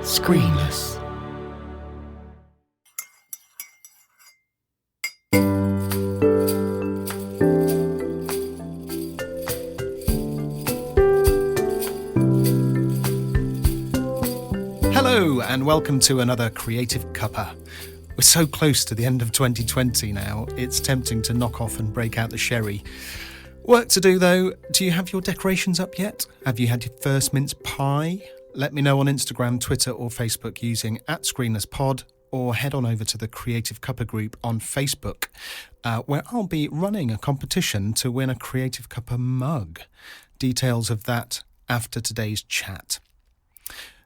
Screenless. Hello and welcome to another Creative Cuppa. We're so close to the end of 2020 now, it's tempting to knock off and break out the sherry. Work to do though. Do you have your decorations up yet? Have you had your first mince pie? Let me know on Instagram, Twitter or Facebook using @ScreenlessPod, or head on over to the Creative Cuppa group on Facebook, where I'll be running a competition to win a Creative Cuppa mug. Details of that after today's chat.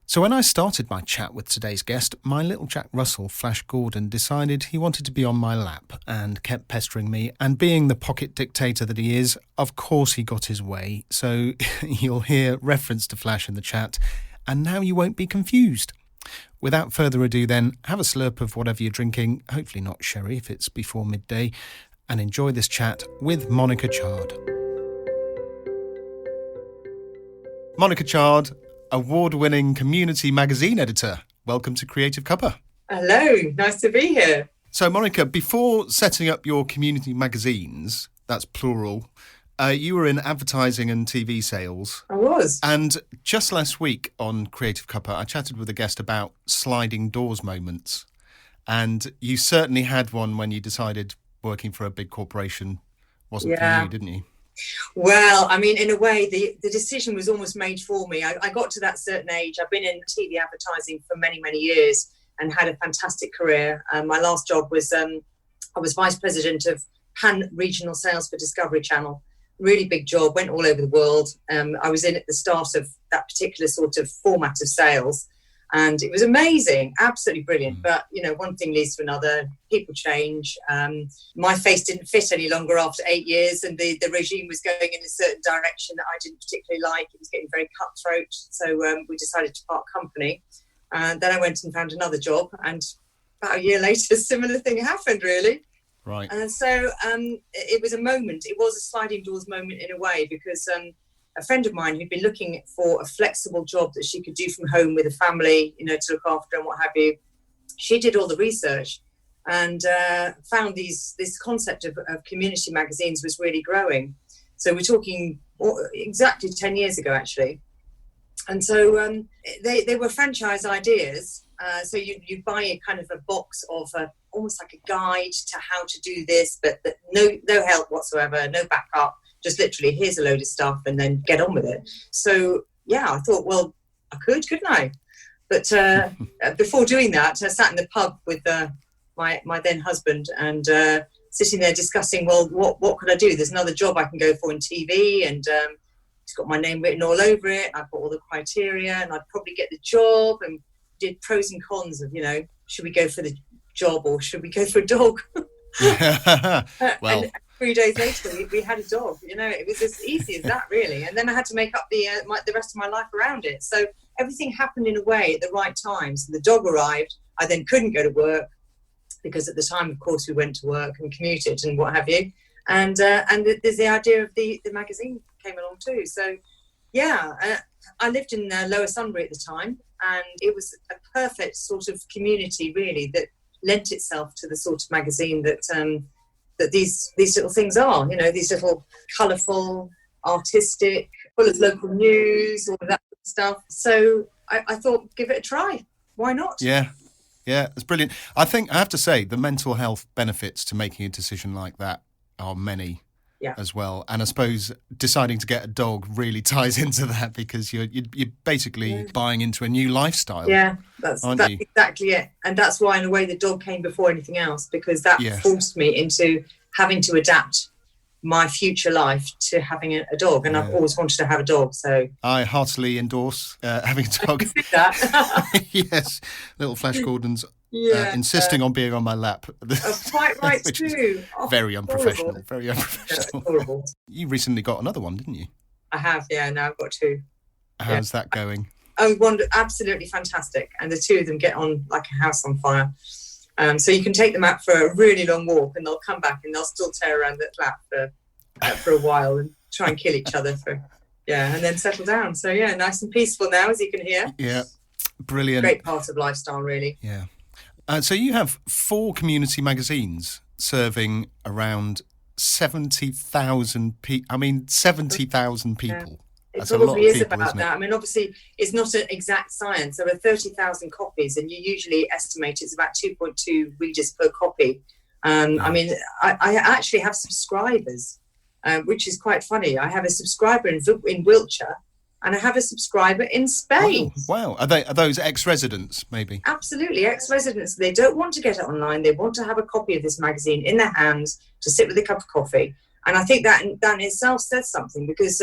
So when I started my chat with today's guest, my little Jack Russell, Flash Gordon, decided he wanted to be on my lap and kept pestering me. And being the pocket dictator that he is, of course he got his way. So you'll hear reference to Flash in the chat, and now you won't be confused. Without further ado then, have a slurp of whatever you're drinking, hopefully not sherry if it's before midday, and enjoy this chat with Monica Chard. Monica Chard, award-winning community magazine editor. Welcome to Creative Cuppa. Hello, nice to be here. So, Monica, before setting up your community magazines, that's plural, you were in advertising and TV sales. I was. And just last week on Creative Cuppa, I chatted with a guest about sliding doors moments. And you certainly had one when you decided working for a big corporation wasn't for you, didn't you? Well, I mean, in a way, the decision was almost made for me. I got to that certain age. I've been in TV advertising for many, many years and had a fantastic career. My last job was, I was Vice President of Pan-Regional Sales for Discovery Channel. Really big job, went all over the world. I was in at the start of that particular sort of format of sales. And it was amazing, absolutely brilliant. But, you know, one thing leads to another. People change. My face didn't fit any longer after 8 years, and the regime was going in a certain direction that I didn't particularly like. It was getting very cutthroat. So we decided to part company. Then I went and found another job. And about a year later, a similar thing happened, really. Right. And so it was a moment. It was a sliding doors moment in a way, because a friend of mine who'd been looking for a flexible job that she could do from home with a family, you know, to look after and what have you. She did all the research and found this concept of community magazines was really growing. So we're talking exactly 10 years ago, actually. And so they were franchise ideas. So you buy a kind of a box of almost like a guide to how to do this, but no help whatsoever, no backup. Just literally, here's a load of stuff and then get on with it. So, yeah, I thought, well, couldn't I? But before doing that, I sat in the pub with my then husband and sitting there discussing, well, what could I do? There's another job I can go for in TV, and it's got my name written all over it. I've got all the criteria and I'd probably get the job, and did pros and cons of, you know, should we go for the job or should we go for a dog? Well... And 3 days later, we had a dog. You know, it was as easy as that, really. And then I had to make up the rest of my life around it. So everything happened in a way at the right time. So the dog arrived. I then couldn't go to work because at the time, of course, we went to work and commuted and what have you. And there's the idea of the magazine came along too. So, yeah, I lived in Lower Sunbury at the time, and it was a perfect sort of community, really, that lent itself to the sort of magazine that these little things are, you know, these little colourful, artistic, full of local news, all of that stuff. So I thought, give it a try. Why not? Yeah, it's brilliant. I think I have to say the mental health benefits to making a decision like that are many as well. And I suppose deciding to get a dog really ties into that, because you're basically buying into a new lifestyle. Yeah, that's exactly it. And that's why, in a way, the dog came before anything else, because that forced me into having to adapt my future life to having a dog. And I've always wanted to have a dog. So I heartily endorse having a dog. That. Yes, little Flash Gordon's insisting on being on my lap. Quite right too. Very unprofessional. Very unprofessional. Horrible. You recently got another one, didn't you? I have, yeah. Now I've got two. How's that going? One absolutely fantastic, and the two of them get on like a house on fire. So you can take them out for a really long walk, and they'll come back and they'll still tear around the flat for a while and try and kill each other and then settle down. So nice and peaceful now, as you can hear. Yeah. Brilliant. Great part of lifestyle, really. Yeah. So you have 4 community magazines serving around 70,000 people. I mean, 70,000 people. It That's a lot of probably is people, about isn't it? that. I mean, obviously, it's not an exact science. There are 30,000 copies, and you usually estimate it's about 2.2 readers per copy. I mean, I actually have subscribers, which is quite funny. I have a subscriber in Wiltshire, and I have a subscriber in Spain. Wow. Are those ex-residents, maybe? Absolutely, ex-residents. They don't want to get it online. They want to have a copy of this magazine in their hands to sit with a cup of coffee. And I think that in itself says something, because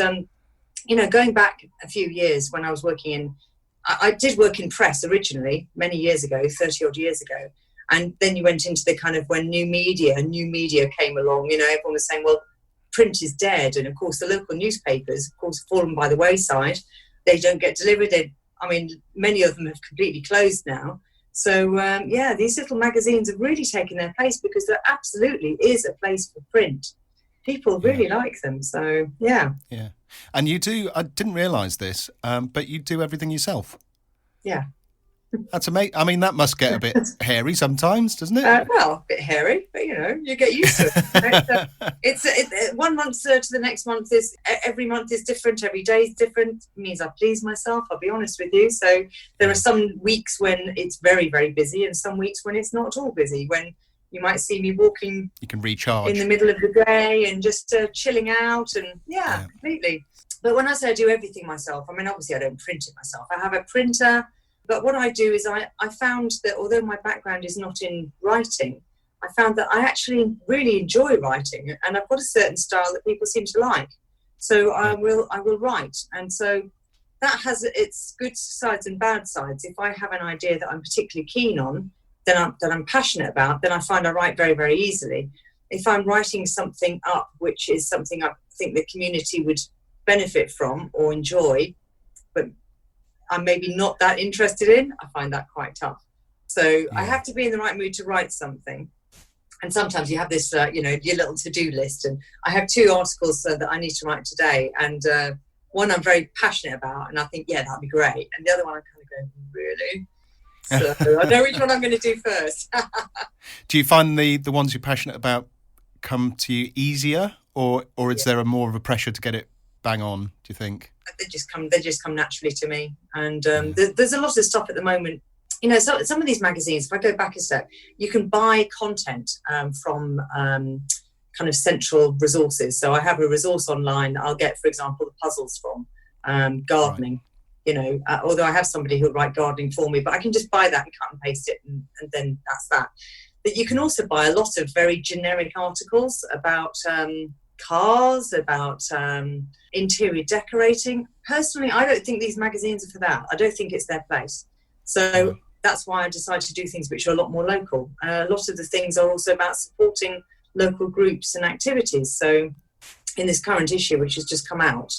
going back a few years when I was working I did work in press originally, many years ago, 30 odd years ago. And then you went into the kind of when new media came along, everyone was saying, well, print is dead. And of course, the local newspapers, of course, fallen by the wayside. They don't get delivered. Many of them have completely closed now. So, these little magazines have really taken their place, because there absolutely is a place for print. People really like them. So, yeah. Yeah. And you do, I didn't realise this, but you do everything yourself. Yeah. That's amazing. I mean, that must get a bit hairy sometimes, doesn't it? A bit hairy, but you get used to it. It's 1 month to the next month every month is different. Every day is different. It means I please myself. I'll be honest with you. So there are some weeks when it's very, very busy, and some weeks when it's not at all busy. When you might see me walking, you can recharge in the middle of the day and just chilling out, and completely. But when I say I do everything myself, I mean, obviously I don't print it myself. I have a printer. But what I do is I found that although my background is not in writing, I found that I actually really enjoy writing, and I've got a certain style that people seem to like. So I will write. And so that has its good sides and bad sides. If I have an idea that I'm particularly keen on, that I'm passionate about, then I find I write very, very easily. If I'm writing something up, which is something I think the community would benefit from or enjoy, but I'm maybe not that interested in, I find that quite tough. So I have to be in the right mood to write something. And sometimes you have this, your little to-do list. And I have 2 articles that I need to write today. And one I'm very passionate about, and I think, that'd be great. And the other one I'm kind of going, really? So I know which one I'm going to do first. Do you find the ones you're passionate about come to you easier, or is there more of a pressure to get it bang on, do you think? They just come naturally to me. And there's a lot of stuff at the moment. So some of these magazines, if I go back a step, you can buy content from kind of central resources. So I have a resource online. I'll get, for example, the puzzles from gardening. Right. Although I have somebody who'll write gardening for me, but I can just buy that and cut and paste it, and then that's that. But you can also buy a lot of very generic articles about cars, about interior decorating. Personally, I don't think these magazines are for that. I don't think it's their place. So that's why I decided to do things which are a lot more local. A lot of the things are also about supporting local groups and activities. So in this current issue, which has just come out,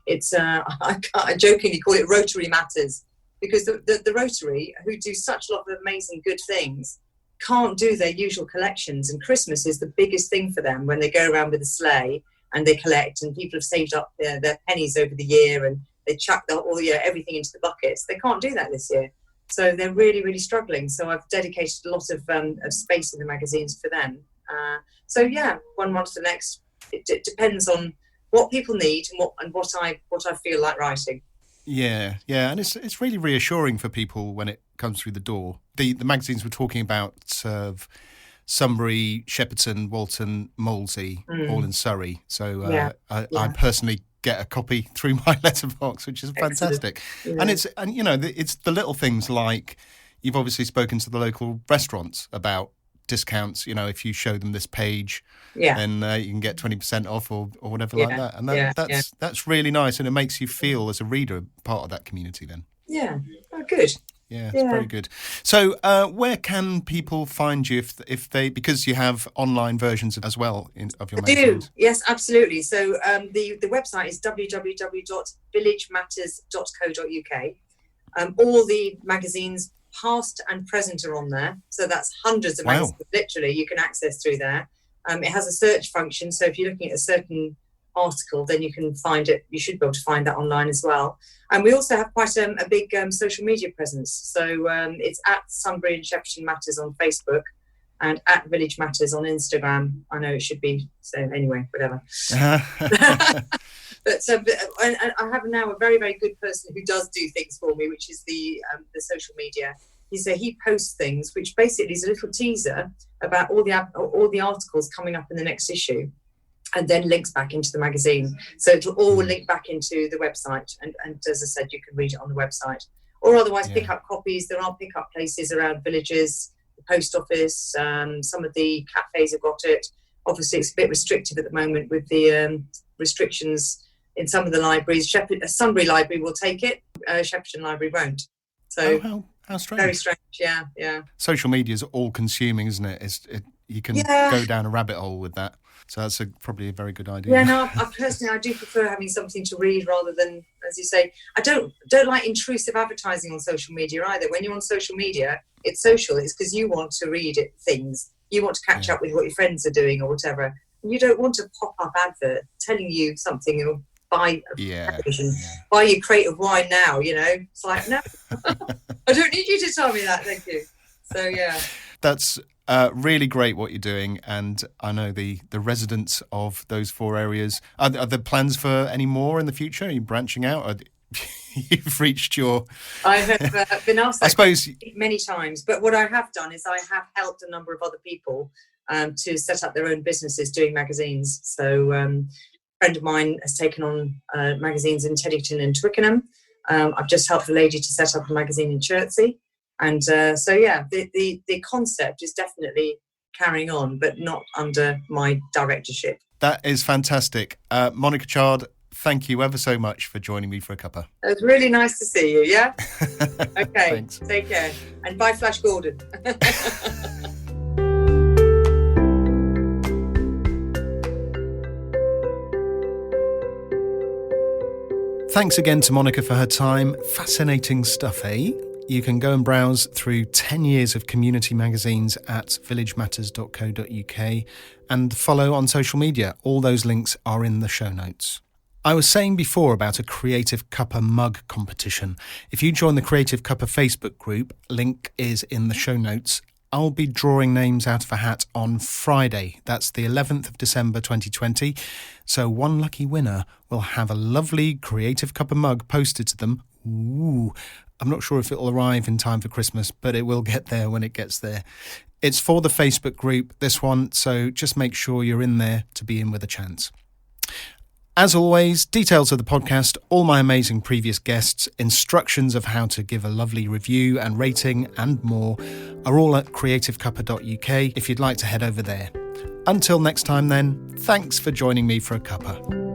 it's I jokingly call it Rotary Matters, because the Rotary, who do such a lot of amazing good things, can't do their usual collections, and Christmas is the biggest thing for them, when they go around with a sleigh and they collect, and people have saved up their pennies over the year, and they chuck everything into the buckets. They can't do that this year, so they're really, really struggling. So I've dedicated a lot of space in the magazines for them. So 1 month to the next, it depends on what people need and what I feel like writing. Yeah, and it's really reassuring for people when it comes through the door. The magazines we're talking about serve Sunbury, Shepperton, Walton, Molesey, all in Surrey. So I personally get a copy through my letterbox, which is fantastic. Yeah. And it's the little things like, you've obviously spoken to the local restaurants about discounts. If you show them this page, then you can get 20% off or whatever like that. And that's really nice, and it makes you feel as a reader part of that community then. Yeah, good. Yeah, it's very good. So where can people find you if they, because you have online versions as well of your magazines? I do, yes, absolutely. So the website is www.villagematters.co.uk. All the magazines, past and present, are on there. So that's hundreds of magazines, literally, you can access through there. It has a search function. So if you're looking at a certain article, then you can find it. You should be able to find that online as well. And we also have quite a big social media presence. So it's at Sunbury and Shepperton Matters on Facebook and at Village Matters on Instagram. I know it should be, so anyway, whatever. But and I have now a very, very good person who does do things for me, which is the social media. He posts things, which basically is a little teaser about all the articles coming up in the next issue, and then links back into the magazine. So it'll all link back into the website. And as I said, you can read it on the website. Or otherwise pick up copies. There are pick-up places around villages, the post office, some of the cafes have got it. Obviously, it's a bit restrictive at the moment with the restrictions in some of the libraries. Sunbury Library will take it, Shepperton Library won't. So how strange. Very strange, yeah. Social media is all-consuming, isn't it? You can go down a rabbit hole with that. So that's probably a very good idea. Yeah, no, I do prefer having something to read rather than, as you say, I don't like intrusive advertising on social media either. When you're on social media, it's social. It's because you want to read things. You want to catch up with what your friends are doing or whatever. And you don't want a pop-up advert telling you something or buy a television, buy your crate of wine now, It's like, no, I don't need you to tell me that, thank you. So, yeah. That's really great what you're doing, and I know the residents of those 4 areas. Are there plans for any more in the future? Are you branching out? You've reached your... I have been asked that I suppose many times, but what I have done is I have helped a number of other people to set up their own businesses doing magazines. So a friend of mine has taken on magazines in Teddington and Twickenham. I've just helped a lady to set up a magazine in Chertsey. And the concept is definitely carrying on, but not under my directorship. That is fantastic. Monica Chard, thank you ever so much for joining me for a cuppa. It was really nice to see you, yeah? Okay, Thanks. Take care. And bye, Flash Gordon. Thanks again to Monica for her time. Fascinating stuff, eh? You can go and browse through 10 years of community magazines at villagematters.co.uk and follow on social media. All those links are in the show notes. I was saying before about a Creative Cuppa mug competition. If you join the Creative Cuppa Facebook group, link is in the show notes. I'll be drawing names out of a hat on Friday. That's the 11th of December 2020. So one lucky winner will have a lovely Creative Cuppa mug posted to them. Ooh, I'm not sure if it'll arrive in time for Christmas, but it will get there when it gets there. It's for the Facebook group, this one, so just make sure you're in there to be in with a chance. As always, details of the podcast, all my amazing previous guests, instructions of how to give a lovely review and rating and more are all at creativecuppa.uk if you'd like to head over there. Until next time then, thanks for joining me for a cuppa.